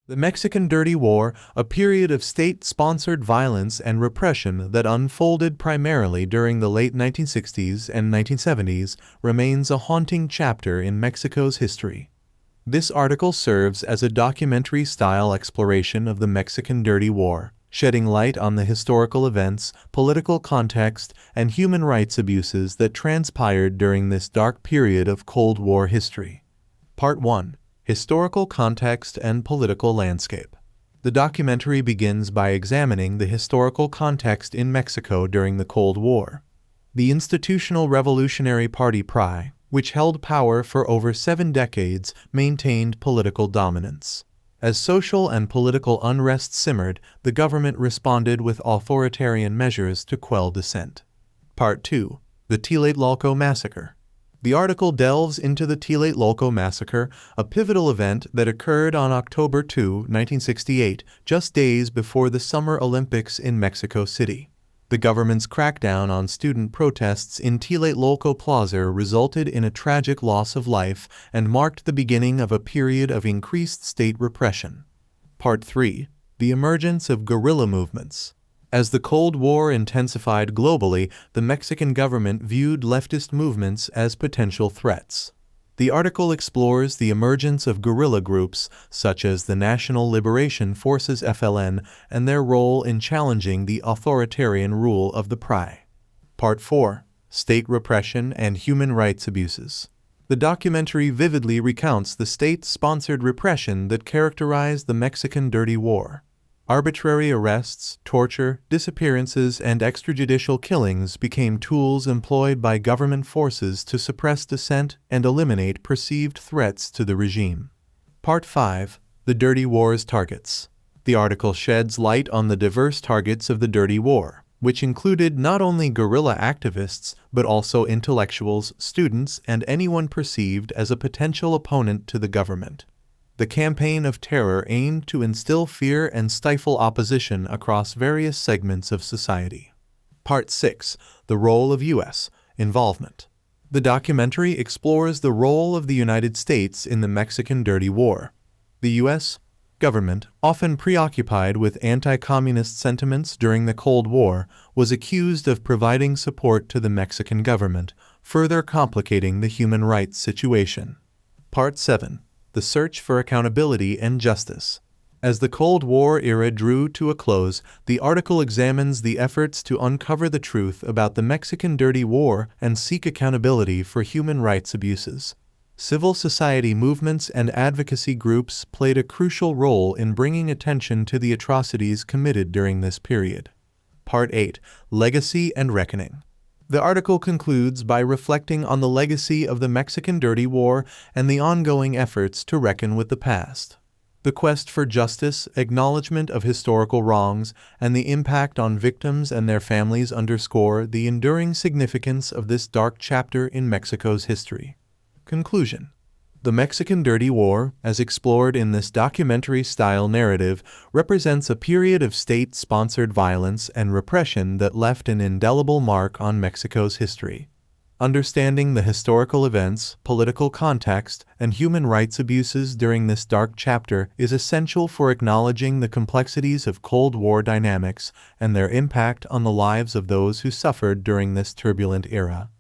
The Mexican Dirty War, a period of state-sponsored violence and repression that unfolded primarily during the late 1960s and 1970s, remains a haunting chapter in Mexico's history. This article serves as a documentary-style exploration of the Mexican Dirty War, shedding light on the historical events, political context, and human rights abuses that transpired during this dark period of Cold War history. Part 1. Historical Context and Political Landscape. The documentary begins by examining the historical context in Mexico during the Cold War. The Institutional Revolutionary Party PRI, which held power for over 7 decades, maintained political dominance. As social and political unrest simmered, the government responded with authoritarian measures to quell dissent. Part 2. The Tlatelolco Massacre. The article delves into the Tlatelolco Massacre, a pivotal event that occurred on October 2, 1968, just days before the Summer Olympics in Mexico City. The government's crackdown on student protests in Tlatelolco Plaza resulted in a tragic loss of life and marked the beginning of a period of increased state repression. Part 3. The Emergence of Guerrilla Movements. As the Cold War intensified globally, the Mexican government viewed leftist movements as potential threats. The article explores the emergence of guerrilla groups such as the National Liberation Forces (FLN) and their role in challenging the authoritarian rule of the PRI. Part 4. State Repression and Human Rights Abuses. The documentary vividly recounts the state-sponsored repression that characterized the Mexican Dirty War. Arbitrary arrests, torture, disappearances, and extrajudicial killings became tools employed by government forces to suppress dissent and eliminate perceived threats to the regime. Part 5. The Dirty War's Targets. The article sheds light on the diverse targets of the Dirty War, which included not only guerrilla activists, but also intellectuals, students, and anyone perceived as a potential opponent to the government. The Campaign of Terror aimed to instill fear and stifle opposition across various segments of society. Part 6. The Role of U.S. Involvement. The documentary explores the role of the United States in the Mexican Dirty War. The U.S. government, often preoccupied with anti-communist sentiments during the Cold War, was accused of providing support to the Mexican government, further complicating the human rights situation. Part 7. The Search for Accountability and Justice. As the Cold War era drew to a close, the article examines the efforts to uncover the truth about the Mexican Dirty War and seek accountability for human rights abuses. Civil society movements and advocacy groups played a crucial role in bringing attention to the atrocities committed during this period. Part 8. Legacy and Reckoning. The article concludes by reflecting on the legacy of the Mexican Dirty War and the ongoing efforts to reckon with the past. The quest for justice, acknowledgement of historical wrongs, and the impact on victims and their families underscore the enduring significance of this dark chapter in Mexico's history. Conclusion. The Mexican Dirty War, as explored in this documentary-style narrative, represents a period of state-sponsored violence and repression that left an indelible mark on Mexico's history. Understanding the historical events, political context, and human rights abuses during this dark chapter is essential for acknowledging the complexities of Cold War dynamics and their impact on the lives of those who suffered during this turbulent era.